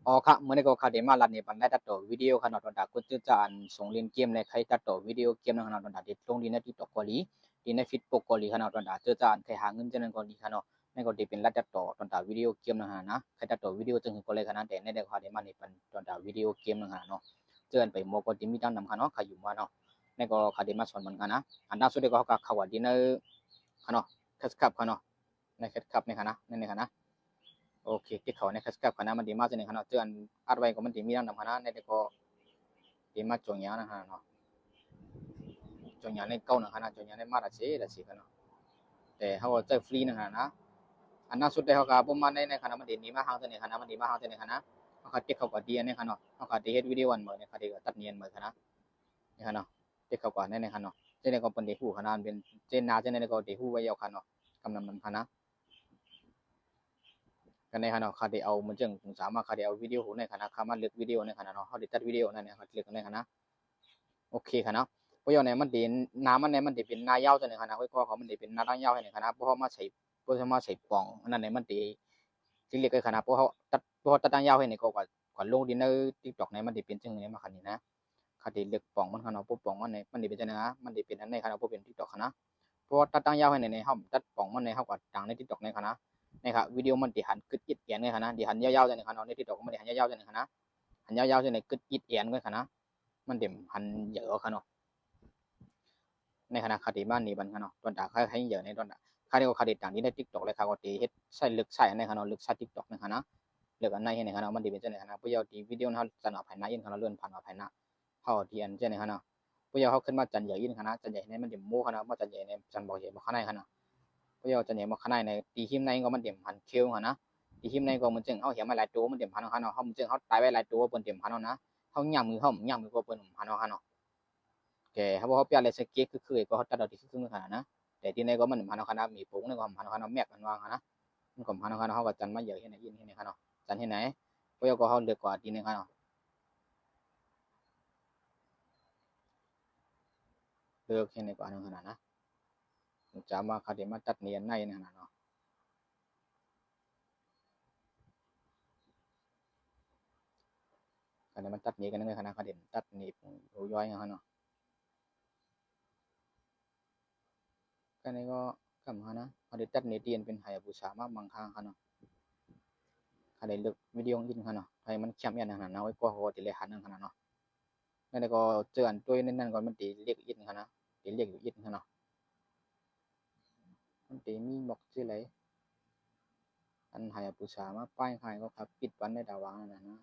อ๋อค่ะเมื่อในก็ค่ะเดมาลัดเนี่ยปันได้ตัดต่อวิดีโอขนาดดาก็จะอันส่งเล่นเกมในใครตัดต่อวิดีโอเกมในขนาดดาเด็ดลงดีในที่ตอกกอลีดีในฟิตปกกอลีขนาดดาจะอันใครหาเงินจะนั่นกอลีขนาดในก็ดีเป็นลัดตัดต่อดาวิดีโอเกมในขนาดนะใครตัดต่อวิดีโอจึงก็เลยขนาดแต่ในเด็กค่ะเดมาเนี่ยปันดาวิดีโอเกมในขนาดเนาะเจอไปโมก็ดีมีตั้งนำขนาดขยุ่มว่าเนาะในก็ค่ะเดมาสอนเหมือนกันนะอันนั้นสุดเด็กก็เขาว่าดีในขนาดแคสคับขนาดในแคสคับในขนาดในขนาดโอเคที่เขาในคัสกับคณะมันดีมากจนในขณะเจออันอาร์ไวก็มันดีมีน้ำคณะในเด็กก็ดีมากจงยานะฮะเนาะจงยาในเก้านะคณะจงยาในมาราเชละสิกันเนาะแต่เขาเจอฟรีนะฮะนะอันนั้นสุดได้เขากับผมมาในคณะมันดีมีมากห้างจนในคณะมันดีมากห้างจนในคณะเขาคัดที่เขาก็ดีในคณะเขาคัดที่เฮ็ดวิดีโอวันเหมือนในคณะก็ตัดเนียนเหมือนคณะในคณะที่เขาก็ในคณะเจนในก็เป็นเด็กผู้คณะเป็นเจนนาเจนในก็เด็กผู้ไว้ยาวคณะกำลังนำคณะกันในขณะเขาได้เอามันจึงสามารถเขาได้เอาวิดีโอในคณะเขามาเลือกวิดีโอในคณะเนาะเขาได้ตัดวิดีโอนั่นเนี่ยเขาเลือกในคณะโอเคคณะเพราะอย่างนี้มันดีน้ำมันเนี่ยมันดีเป็นนายาวจะในคณะเพราะเขามันดีเป็นนาตั้งยาวในคณะเพราะเขามาใช้เพราะเขามาใช้ปองนั่นเนี่ยมันดีที่เรียกคณะเพราะเขาตัดตั้งยาวให้ในก็กว่าลงดินในติ๊กต็อกเนี่ยมันดีเป็นจึงเนี่ยมาคันนี้นะเขาได้เลือกปองมันคณะปุ๊บปองมันเนี่ยมันดีเป็นจังนะมันดีเป็นอันในคณะปุ๊บเป็นติ๊กต็อกคณะเพราะตัดตั้งยาวให้ในเขาตัดปองมันในเขาก็ดังในติ๊กต็อกในคณะนะครับวิดีโอมันดีหันกึดยิดเอียนเลยคณะดีหันยาวๆจะในคณะในติ๊กต็อกมันดีหันยาวๆจะในคณะหันยาวๆจะในกึดยิดเอียนเลยคณะมันเด่มหันเยอะคณะในขณะคดีบ้านนี้บันคณะตอนด่าให้เยอะในตอนด่าคดีก็คดีต่างนี้ในติ๊กต็อกเลยครับก็ตีเฮ็ดใส่ลึกใส่ในคณะลึกใส่ติ๊กต็อกในคณะเลือกอันไหนในคณะมันดีเป็นเจ้าในคณะผู้ยาวดีวิดีโอเขาจะหนาภายในยินคณะเลื่อนผ่านมาภายในเขาดีอันเจ้าในคณะผู้ยาวเขาขึ้นมาจันใหญ่ยินคณะจันใหญ่ในมันเด่มโม่คณะมาจันใหญ่ในจันบอกใหญ่มาข้างในคณะผู้ยาวจันใหญ่มาข้างในในตีหิมในก็มันเด่มหันเคียวคณะตีหิมในก็มันจึงเขาเหี่ยมาหลายตัวมันเด่มพันคณะเขามันจึงเขาตายไปหลายตัวบนเด่มพันนะเขาย่างมือเขาย่างมือก็บนพันคณะแกเขาบอกเขาเปลี่ยนอะไรสเก็ตคือก็เขาตัดเอาที่คือขนาดนะแต่ที่ในก็มันพันคณะมีผงในก็พันคณะแม็กมันวางนะมันก็พันคณะเขาก็จันมาเยอะที่ไหนยินที่ไหนคณะจันที่ไหนผู้ยาวก็เขาเลือกกว่าที่ในคณะเลือกที่ในกว่าขนาดนะจะมาคดีมาตัดเนียนในขนาดเนาะคดีมันตัดนี้กันในขนาดคดีตัดนี้รู้ย่อยกันเนาะก็ในก็กำฮะนะคดีตัดนี้เตียนเป็นหายบูชามากบางครั้งขนาดคดีเลือกวิดีโอยินขนาดให้มันเข้มยันขนาดนะไว้ก็เขาตีเลยหันขนาดเนาะนั่นก็เจออันตัวนั่นก็มันตีเรียกยินขนาดตีเรียกอยู่ยินขนาดมันตีมีบอกชื่ออะไรอันหายบูชามาป้ายขายก็ครับปิดวันในดาวางนั่นนะ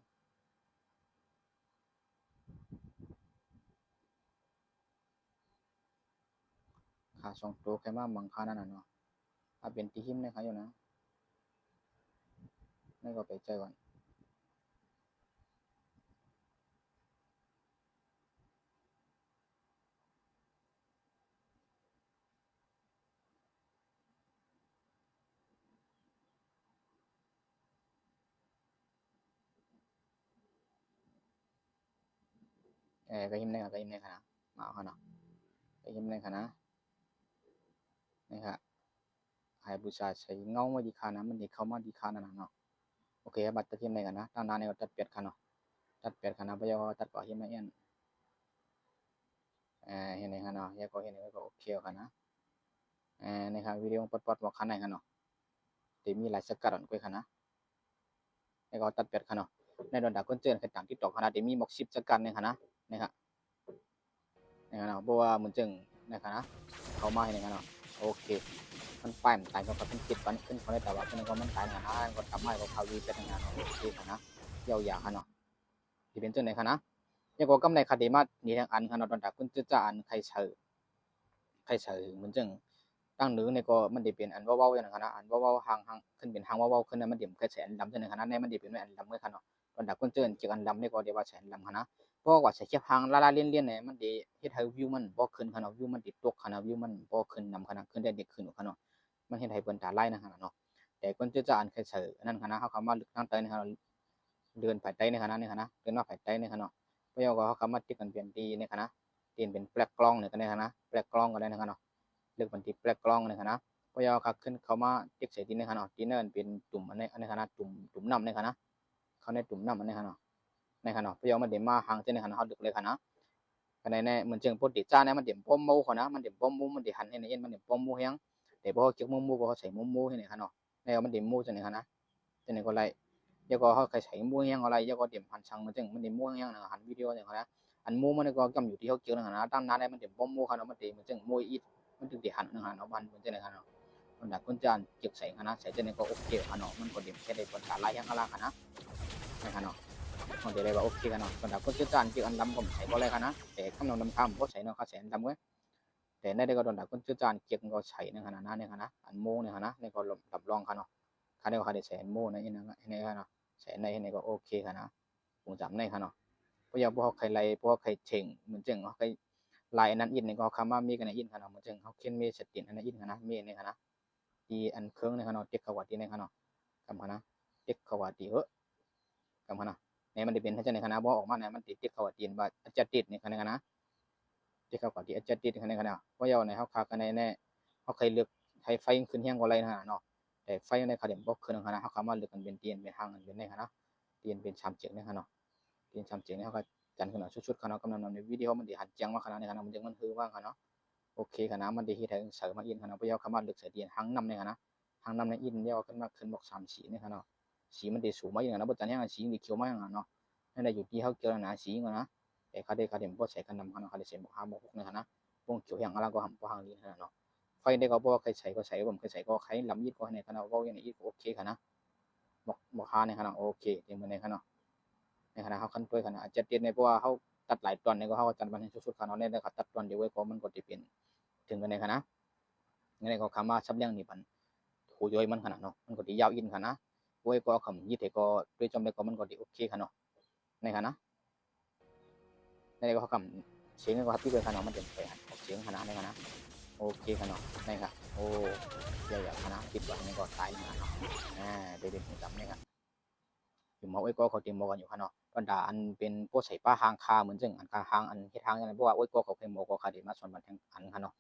ขาสองตัวแค่มาบางครั้งนั่นเนาะถ้าเป็นตีหิมนะครับอยู่นะนั่นก็ไปเจอก่อนก็หิมในก็หิมในขนาดมาขนาดก็หิมในขนาดนะครับหายบูชาใช้เงามาดีคานะมันดีเข้ามาดีคานั่นเนาะโอเคบัตรตัดหิมในกันนะตั้งนานในก็ตัดเปียดขนาดตัดเปียดขนาดพยาตัดก่อหิมในเอ็นเห็นในขนาดยาก็เห็นในก็โอเคกันนะนะครับวิดีโอปอดว่าขนาดขนาดที่มีหลายสกัดอันก็ขนาดแล้วก็ตัดเปียดขนาดในดอนดาก้นเจอในต่างที่ตกขนาดที่มีหมกชิปสกัดในขนาดนะครับในขนาดเพราะว่ามันจึงในขนาดเขามาให้ในขนาดโอเคมันป้ายมันตายก็เป็นคิดวันขึ้นเขาได้แต่ว่าเป็นก็มันตายในขนาดก็ทำให้ก็เขาวีเป็นในขนาดโอเคขนาดยาวๆขนาดที่เป็นตัวในขนาดยังก็กำในคดีมานี่ทางอันขนาดดอนดาก้นจะอันใครเชื่อใครเชื่อมันจึงตั้งหนึ่งในก็มันได้เป็นอันว่าอย่างขนาดอันว่าห่างขึ้นเป็นห่างว่าขึ้นนั้นมันเดี๋ยวแค่แสนลำตัวในขนาดในมันได้เป็นอันลำเมื่อขนาดดอนดาก้นเจอจากอันลำในก็เดี๋ยวว่าแสนลำขนาดเพราะว่าใช้แค่พังลาเลี่ยนๆเนี่ยมันดีเฮ็ดให้วิวมันบ่ขึ้นขนาดวิวมันติดตกขนาดวิวมันบ่ขึ้นนำขนาดขึ้นได้เด็กขึ้นขนาดมันเฮ็ดให้เปิ้นตาไล่นะขนาดเนาะแต่คนจะอ่านแค่เฉยนั่นขนาดเขาคำว่าลึกตั้งใจในขนาดเดือนภายใต้ในขนาดในขนาดเดือนว่าภายใต้ในขนาดเพราะว่าเขาคำว่าติดกันเปลี่ยนดีในขนาดเปลี่ยนเป็นแปลกกล้องเนี่ยก็ในขนาดแปลกกล้องก็ได้ในขนาดเลือกเป็นที่แปลกกล้องในขนาดเพราะว่าเขาขึ้นเขามาติดใส่ที่ในขนาดที่นั่นเป็นตุ่มอันในขนาดตุ่มน้ำในขนาด เขาในตุ่มน้ำมันในขนาดในขนาดพยอมันเดี๋ยวมาหางเจในขนาดเขาดึกเลยขนาดกันในเหมือนเชิงพดติจ้าเนี่ยมันเดี๋ยวป้อมมูเขานะมันเดี๋ยวป้อมมูมันเดี๋ยวหันให้ในเอ็นมันเดี๋ยวป้อมมูเฮียงเดี๋ยวพอเกี่ยวมูก็เขาใส่มูให้ในขนาดในมันเดี๋ยวมูจะในขนาดจะในก็ไรยก็เขาใส่มูเฮียงอะไรยก็เดี๋ยวหันช่างมันจึงมันเดี๋ยวมูเฮียงนะหันวิดีโออย่างนั้นอันมูมันก็กำอยู่ที่เขาเกี่ยวนะตั้งนานได้มันเดี๋ยวป้อมมูเขาเนาะมันเดี๋ยวมันจึงมูอีมันถึงเดี๋ยวหันนะฮะเนาะมันจะในขนาดคนดักคนจานเก็บใส่ขนาดใส่จะในก็โอเคขนาดมันก็เดี๋ยวแค่ได้ผลการไล่ยังอะไรขนาดในขนาดมันเดี๋ยวเลยว่าโอเคกันเนาะคนดักคนจานเกี่ยวอันดำก็ใส่ก็อะไรขนาดแต่คำนองดำคำก็ใส่เนาะเขาใส่อันดำไว้แต่ในได้ก็โดนดักคนจานเกี่ยวก็ใส่ในขนาดนั้นในขนาดอันมูในขนาดในก็ดับรองขนาดเขาได้เขาได้ใส่อันมูในนี่นะในขนาดใส่ในก็โอเคขนาดผมจำในขนาดเพราะอย่างพวกใครไล่พวกใครเช่งเหมือนจึงเขาใครไล่อันนั้นอินในก็คำว่ามีกันในอินขนาดเหมือนจึงเขาเขียนมีสติอันนั้นอินขนาดมีในขนาดที่อันเครื่องในขนาดเด็กขวัดที่ในขนาดคำขนาดเด็กขวัดที่คำขนาดในมันจะเป็นถ้าจะในคณะบอกออกมาในมันติดเด็กขวัดที่ว่าจะติดในคณะเด็กขวัดที่จะติดในคณะเพราะอย่างในเขาคากันในเขาเคยเลือกไทยไฟขึ้นเฮียงกว่าไรนะเนาะแต่ไฟในคาเดมบอกขึ้นคณะเขาคำว่าเลือกกันเป็นเตียนเป็นห้างเป็นในคณะเตียนเป็นชามเจียงในคณะเตียนชามเจียงในเขาก็จันขึ้นชุดคณะกำลังในวิดีโอมันดีหันเจียงว่าคณะในคณะมันยังมันคือว่าคณะโอเคคณะมันดีที่ไทยเสริมมาอินคณะเพราะอย่างคำว่าเลือกเสียเตียนหังนำในคณะหังนำในอินเดียวขึ้นมาขึ้นบอก3 สีในคณะสีมันดีสูงมาอย่างนั้นบนจันยังสีดีเขียวมาอย่างนั้นเนาะนั่นแหละอยู่ที่เขาเกี่ยวนะสีกันนะแต่เขาได้เขาเดมก็ใส่กันนำคณะเขาได้ใส่หมวก6ในคณะพวกเกี่ยวอย่างอะไรก็หันพวกหางนี้นะเนาะไฟได้ก็บอกใครใส่ก็ใส่ผมใครใส่ก็ใครลำยีดก็ในคณะว่าอย่างนี้โอเคคณะบอกหาในคณะโอเคเต็มในคณะในคณะเขาขั้นตัวคณะจะติดในเพราะว่าเขาตัดหลายตอนในก็เขาจัดมันให้ชุดคณะในเขาตัดตอนเดียวไว้เพราะมันก็จะเป็นถึงกันในคณะในก็คำว่าซับเลี้ยงนี่มันหูย่อยมันขนาดเนาะมันก็ดียาวอินขนาดไว้ก็คำยี่เถก็ด้วยจำได้ก็มันก็ดีโอเคขนาดในคณะในก็คำเสียงก็ที่เป็นขนาดมันเป็นไปเสียงขนาดในคณะโอเคขนาดในครับโอ้ใหญ่ๆขนาดคิดว่าในก็ตายขนาดเนาะเด็ดๆจำในครับอยู่มาไว้ก็เขาเตรียมกันอยู่ขนาดตอนด่าอันเป็นพวกใส่ป้าหางคาเหมือนจึงอันคาหางอันเฮ็ดหางอย่างนั้นเพราะว่าไว้ก็เขาเคยโมก็คาเดมาส่วนบันแทงอันขนาด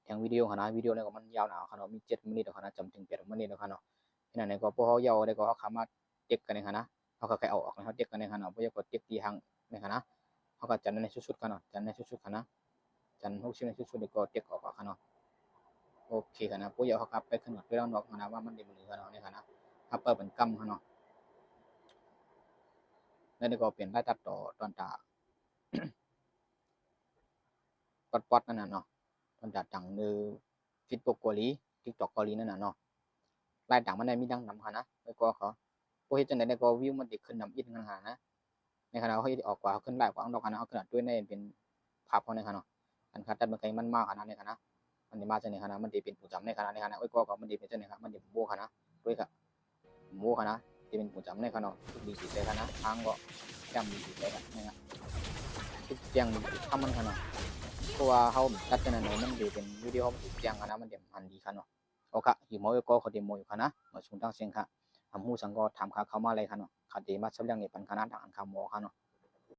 แทงวิดีโอขนาดวิดีโอเนี่ยก็มันยาวหนาขนาดมี7 มินิขนาดจำถึง8 มินิขนาดที่นั่นก็พวกเขายาวได้ก็เขาขามาเด็กกันในขนาดเขาก็ใครเอาออกนะครับเด็กกันในขนาดเพราะว่าก็เด็กตีหางในขนาดเขาก็จันในชุดๆขนาดจันในชุดๆขนาดจัน60ในชุดๆเด็กก็เด็กออกขนาดโอเคขนาดพวกยาวเขาขับไปขนาดไปแล้วนอกขนาดว่ามันเด็กเหลือขนาดในขนาดขับไปเป็นกำขนาดแล้วก็เปลี่ยนได้ตัดต่อตอนตาปัดนั่นน่ะเนาะตอนตาจังเนื้อฟิตโปเกาหลีทิกตอกเกาหลีนั่นน่ะเนาะลายต่างมันได้มีดังนำค่ะนะแล้วก็เขาพวกเฮ็ดจังได๋ได้ก็วิวมันได้ขึ้นนำอินกันหานะในขณะเขาเฮ็ดออกกว่าขึ้นหลายกว่าดอกกันเอาขนาดด้วยในเป็นภาพเขาในขณะอันคัดแต่มันไกมันมากขนาดในขณะมันได้มาจากในขณะมันได้เป็นผู้จำในขณะโอ้ยก็มันได้เป็นจังได๋ครับมันได้โบขณะด้วยครับโบขณะที่เป็นผู้จำในขณะดีสิได้ขณะทางก็ยังมีสิได้ครับนะครับทุกอย่างทำมันขณะเพราะว่าเขาตัดจังได๋มันได้เป็นวิดีโอมันอย่างขณะมันได้อันดีขณะโอเคอยู่หมอก็เขาได้โมอยู่ขณะมาสูงตั้งเสียงค่ะทำหูสังก็ถามเขามาอะไรขณะเขาได้มาสับเรื่องนี้ปันขณะทางอันคำหมอขณะ